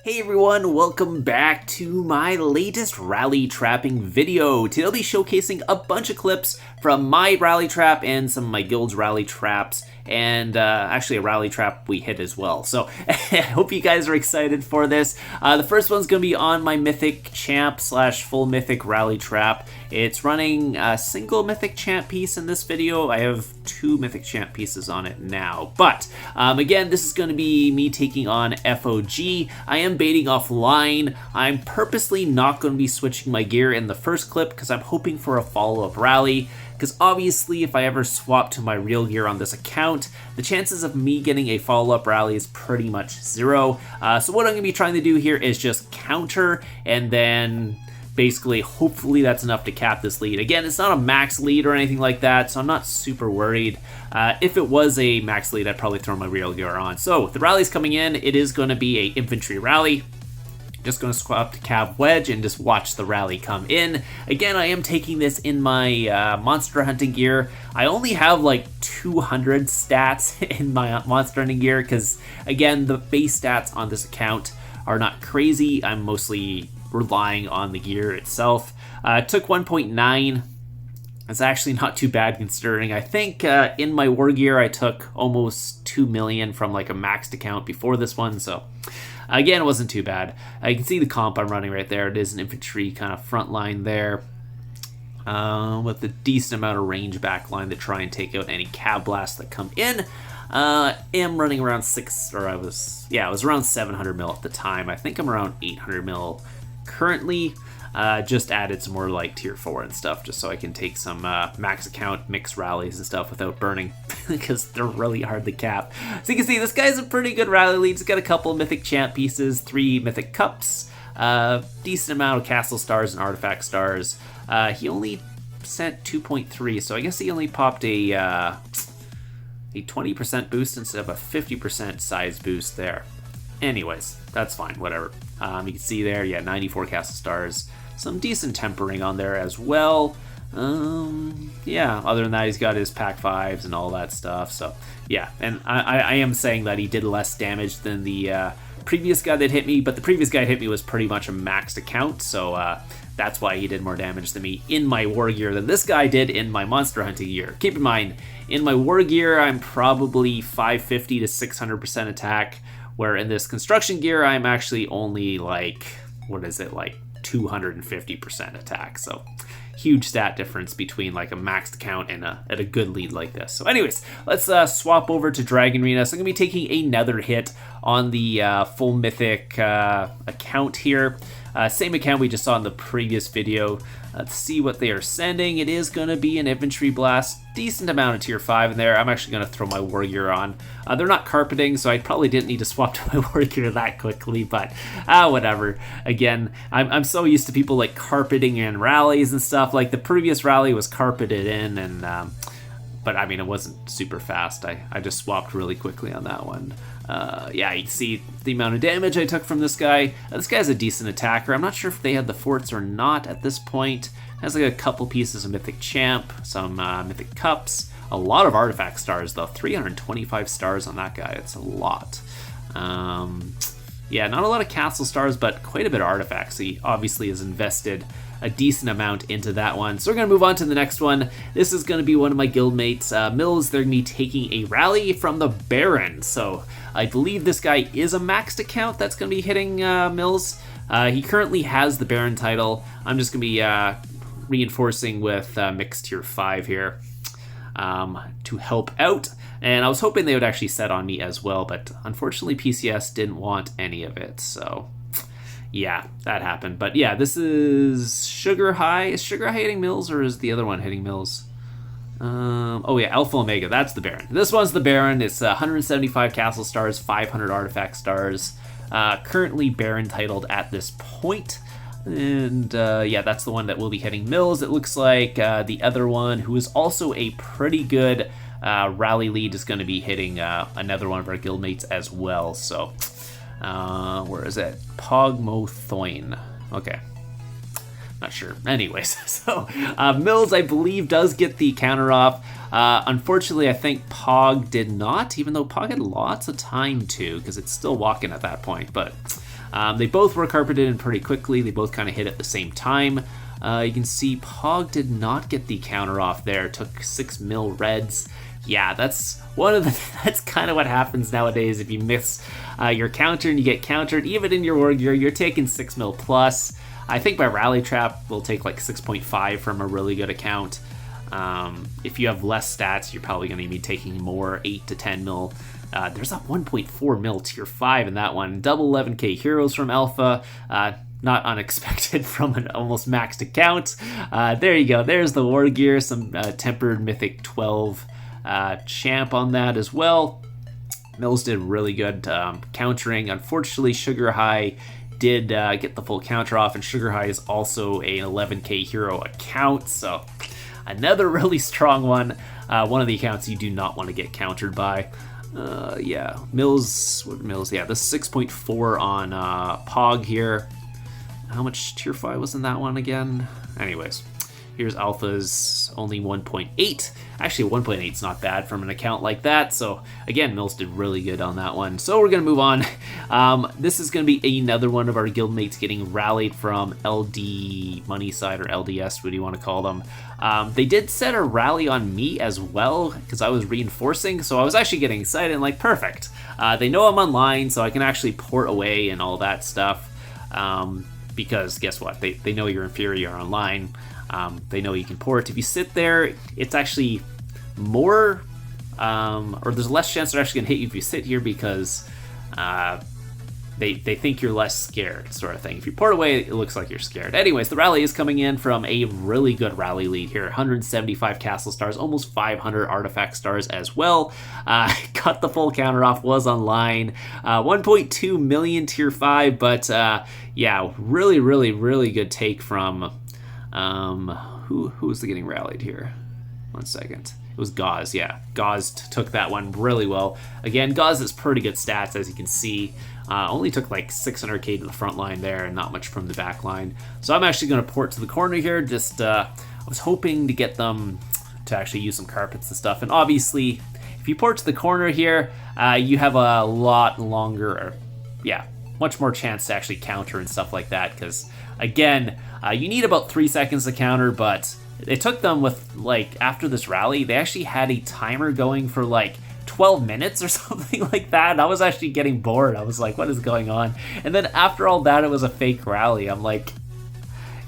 Hey everyone, welcome back to my latest rally trapping video. Today I'll be showcasing a bunch of clips from my rally trap and some of my guild's rally traps, and actually a rally trap we hit as well. So I hope you guys are excited for this. The first one's going to be on my Mythic champ slash full Mythic rally trap. It's running a single Mythic champ piece in this video. I have 2 Mythic champ pieces on it now. But again, this is going to be me taking on FOG. I am baiting offline. I'm purposely not going to be switching my gear in the first clip because I'm hoping for a follow-up rally. Because obviously if I ever swap to my real gear on this account, the chances of me getting a follow-up rally is pretty much 0. So what I'm going to be trying to do here is just counter, and then basically hopefully that's enough to cap this lead. Again, it's not a max lead or anything like that, so I'm not super worried. If it was a max lead, I'd probably throw my real gear on. So the rally's coming in. It is going to be an infantry rally. Just going to swap to Cav Wedge and just watch the rally come in. Again, I am taking this in my monster hunting gear. I only have like 200 stats in my monster hunting gear because, again, the base stats on this account are not crazy. I'm mostly relying on the gear itself. Took 1.9. It's actually not too bad considering. I think in my war gear I took almost 2 million from like a maxed account before this one, so again, it wasn't too bad. You can see the comp I'm running right there. It is an infantry kind of front line there with a decent amount of range back line to try and take out any cav blasts that come in. Am running around I was around 700 mil at the time. I think I'm around 800 mil currently. Just added some more like tier 4 and stuff just so I can take some max account mixed rallies and stuff without burning because they're really hard to cap. So you can see this guy's a pretty good rally lead. He's got a couple Mythic champ pieces, 3 Mythic cups, decent amount of castle stars and artifact stars. He only sent 2.3, so I guess he only popped a 20% boost instead of a 50% size boost there. Anyways, that's fine, whatever. You can see there, 94 castle stars. Some decent tempering on there as well. Other than that, he's got his pack 5s and all that stuff. So, yeah, and I am saying that he did less damage than the previous guy that hit me, but the previous guy that hit me was pretty much a maxed account, so that's why he did more damage than me in my war gear than this guy did in my monster hunting gear. Keep in mind, in my war gear, I'm probably 550 to 600% attack, where in this construction gear, I'm actually only like, 250% attack. So huge stat difference between like a maxed account and at a good lead like this. So anyways, let's swap over to Dragon Arena. So I'm going to be taking another hit on the full Mythic account here. Same account we just saw in the previous video. Let's see what they are sending. It is going to be an infantry blast. Decent amount of tier 5 in there. I'm actually going to throw my war gear on. They're not carpeting, so I probably didn't need to swap to my war gear that quickly, but whatever. Again, I'm so used to people like carpeting and rallies and stuff. Like the previous rally was carpeted in, and but I mean, it wasn't super fast. I just swapped really quickly on that one. You can see the amount of damage I took from this guy. This guy's a decent attacker. I'm not sure if they had the forts or not at this point. Has like a couple pieces of Mythic champ, some Mythic cups, a lot of artifact stars though. 325 stars on that guy. It's a lot. Not a lot of castle stars, but quite a bit of artifacts. He obviously has invested a decent amount into that one. So we're going to move on to the next one. This is going to be one of my guildmates, Mills. They're going to be taking a rally from the Baron. So I believe this guy is a maxed account that's going to be hitting Mills. He currently has the Baron title. I'm just going to be reinforcing with mixed tier 5 here to help out. And I was hoping they would actually set on me as well, but unfortunately PCS didn't want any of it. So yeah, that happened. But yeah, this is Sugar High. Is Sugar High hitting Mills, or is the other one hitting Mills? Alpha Omega, that's the Baron. This one's the Baron. It's 175 castle stars, 500 artifact stars. Currently Baron titled at this point. And that's the one that will be hitting Mills. It looks like the other one, who is also a pretty good rally lead, is going to be hitting another one of our guildmates as well. So where is it? Pogmothoin. Okay. Not sure. Anyways, so Mills, I believe, does get the counter off. Unfortunately, I think Pog did not, even though Pog had lots of time to, because it's still walking at that point. But They both were carpeted in pretty quickly. They both kind of hit at the same time. You can see Pog did not get the counter off there. Took 6 mil reds. Yeah, that's that's kind of what happens nowadays. If you miss your counter and you get countered, even in your war gear, you're taking 6 mil plus. I think my rally trap will take like 6.5 from a really good account. If you have less stats, you're probably going to be taking more, 8 to 10 mil. There's a 1.4 mil tier 5 in that one. Double 11k heroes from Alpha. Not unexpected from an almost maxed account. There you go. There's the war gear. Some tempered Mythic 12 champ on that as well. Mills did really good countering. Unfortunately, Sugar High did get the full counter off, and Sugar High is also an 11k hero account, so another really strong one. One of the accounts you do not want to get countered by. Yeah, Mills, yeah, the 6.4 on Pog here. How much tier 5 was in that one again? Anyways, here's Alpha's only 1.8. Actually, 1.8 is not bad from an account like that. So again, Mills did really good on that one. So we're going to move on. This is going to be another one of our guildmates getting rallied from LD Money Side, or LDS, what do you want to call them. They did set a rally on me as well because I was reinforcing. So I was actually getting excited and like, perfect. They know I'm online, so I can actually port away and all that stuff. Because guess what? They know you're inferior online. They know you can port. If you sit there, it's actually more, or there's less chance they're actually gonna hit you if you sit here because they think you're less scared, sort of thing. If you port away, it looks like you're scared. Anyways, the rally is coming in from a really good rally lead here. 175 castle stars, almost 500 artifact stars as well. Cut the full counter off, was online. 1.2 million tier 5, but yeah, really good take from who was getting rallied here? 1 second. It was Gauze, yeah. Gauze took that one really well. Again, Gauze has pretty good stats, as you can see. Only took like 600k to the front line there and not much from the back line. So I'm actually going to port to the corner here. Just I was hoping to get them to actually use some carpets and stuff. And obviously, if you port to the corner here, you have a lot longer, or yeah, much more chance to actually counter and stuff like that. Because again, you need about 3 seconds to counter, but it took them with, like, after this rally, they actually had a timer going for like 12 minutes or something like that. And I was actually getting bored. I was like, what is going on? And then after all that, it was a fake rally. I'm like,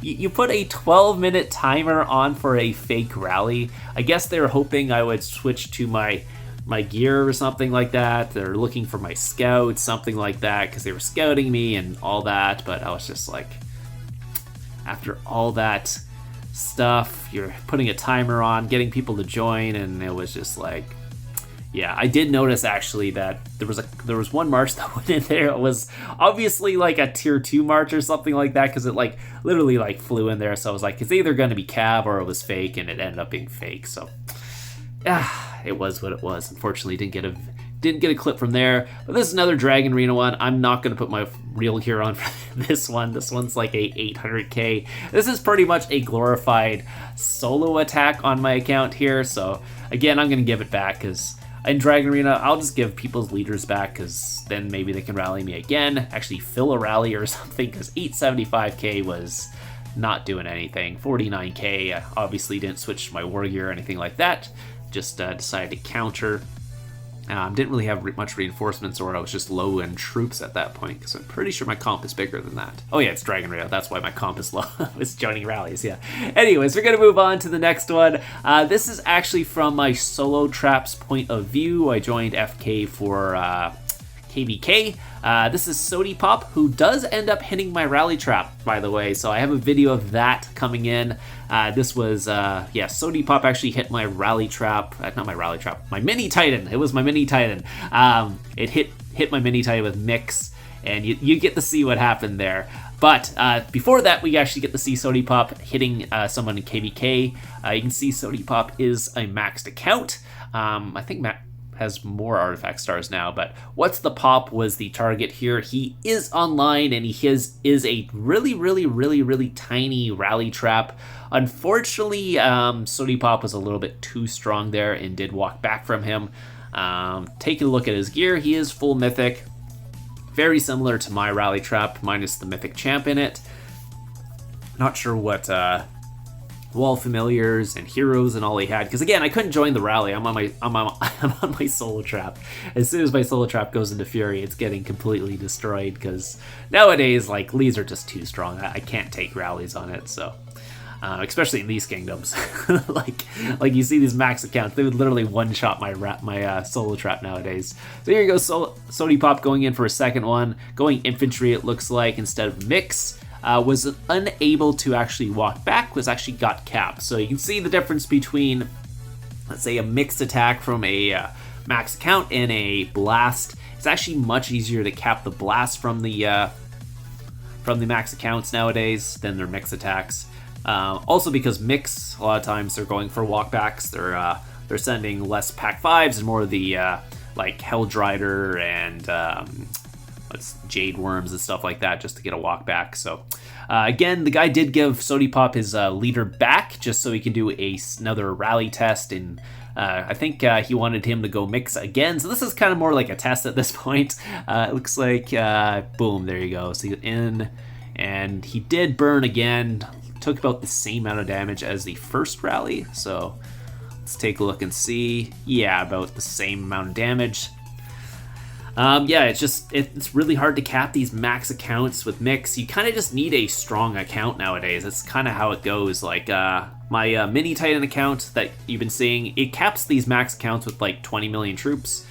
you put a 12-minute timer on for a fake rally. I guess they were hoping I would switch to my gear or something like that. They're looking for my scout, something like that, because they were scouting me and all that. But I was just like, after all that stuff, you're putting a timer on, getting people to join, and it was just like, yeah. I did notice actually that there was one march that went in there. It was obviously like a tier 2 march or something like that, because it like literally like flew in there. So I was like, it's either going to be cav or it was fake, and it ended up being fake. So it was what it was. Unfortunately, didn't get a clip from there. But this is another Dragon Arena one. I'm not going to put my real gear on for this one. This one's like a 800k. This is pretty much a glorified solo attack on my account here. So again, I'm going to give it back, because in Dragon Arena, I'll just give people's leaders back, because then maybe they can rally me again. Actually fill a rally or something, because 875k was not doing anything. 49k, I obviously didn't switch my war gear or anything like that. Just decided to counter. Didn't really have much reinforcements, or I was just low in troops at that point, because I'm pretty sure my comp is bigger than that. Oh yeah, it's Dragon Arena. That's why my comp is low. It's joining rallies, yeah. Anyways, we're going to move on to the next one. This is actually from my solo traps point of view. I joined FK for KBK. This is Sody Pop, who does end up hitting my rally trap, by the way. So I have a video of that coming in. This was, yeah, Sody Pop actually hit my rally trap. Not my rally trap, my mini Titan. It was my mini Titan. It hit my mini Titan with Mix, and you get to see what happened there. But before that, we actually get to see Sody Pop hitting someone in KBK. You can see Sody Pop is a maxed account. I think Matt has more artifact stars now, but What's the Pop was the target here. He is online, and he is a really tiny rally trap. Unfortunately, Sody Pop was a little bit too strong there and did walk back from him. Taking a look at his gear, he is full Mythic. very similar to my rally trap, minus the Mythic champ in it. Not sure what wall familiars and heroes and all he had, because again, I couldn't join the rally. I'm on my solo trap. As soon as my solo trap goes into fury, it's getting completely destroyed, because nowadays, like, leads are just too strong. I can't take rallies on it, so especially in these kingdoms. like you see these max accounts, they would literally one-shot my solo trap nowadays. So here you go, Sody Pop going in for a second one, going infantry it looks like instead of mix. Was unable to actually walk back, was actually got capped. So you can see the difference between, let's say, a mixed attack from a max account and a blast. It's actually much easier to cap the blast from the max accounts nowadays than their mix attacks. Also because mix, a lot of times they're going for walkbacks. They're sending less pack 5s and more of the like Helldrider and Jade Worms and stuff like that, just to get a walk back. So again, the guy did give Sody Pop his leader back just so he can do another rally test, and I think he wanted him to go mix again. So this is kind of more like a test at this point. It looks like boom, there you go. So he's in, and he did burn again. Took about the same amount of damage as the first rally. So let's take a look and see. Yeah, about the same amount of damage. Yeah, it's really hard to cap these max accounts with mix. You kind of just need a strong account nowadays. That's kind of how it goes. Like my mini Titan account that you've been seeing, it caps these max accounts with like 20 million troops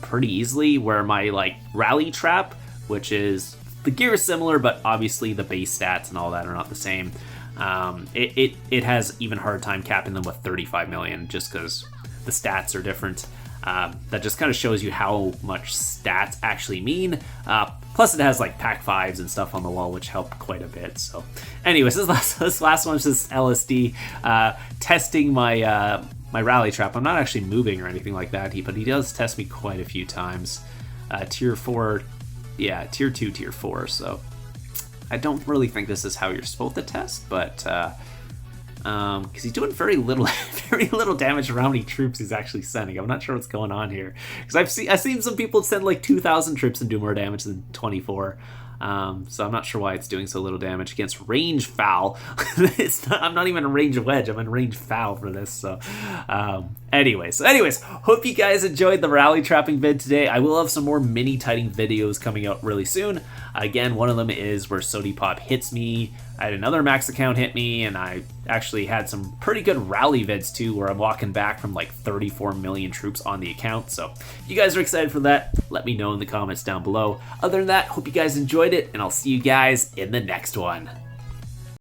pretty easily. Where my like rally trap, which is the gear is similar, but obviously the base stats and all that are not the same. It has even hard time capping them with 35 million just because the stats are different. That just kind of shows you how much stats actually mean. Plus it has like pack 5s and stuff on the wall, which help quite a bit. So anyways, this last one's just LSD testing my my rally trap. I'm not actually moving or anything like that, but he does test me quite a few times. Tier 4, yeah, tier 2, tier 4. So I don't really think this is how you're supposed to test, but because he's doing very little damage around how many troops he's actually sending. I'm not sure what's going on here, because I've seen some people send like 2,000 troops and do more damage than 24. So I'm not sure why it's doing so little damage against range foul. I'm not even in range wedge. I'm in range foul for this. So, anyways, hope you guys enjoyed the rally trapping vid today. I will have some more mini Titan videos coming out really soon. Again, one of them is where Sody Pop hits me. I had another max account hit me, and I actually had some pretty good rally vids too, where I'm walking back from like 34 million troops on the account. So if you guys are excited for that, let me know in the comments down below. Other than that, hope you guys enjoyed it, and I'll see you guys in the next one.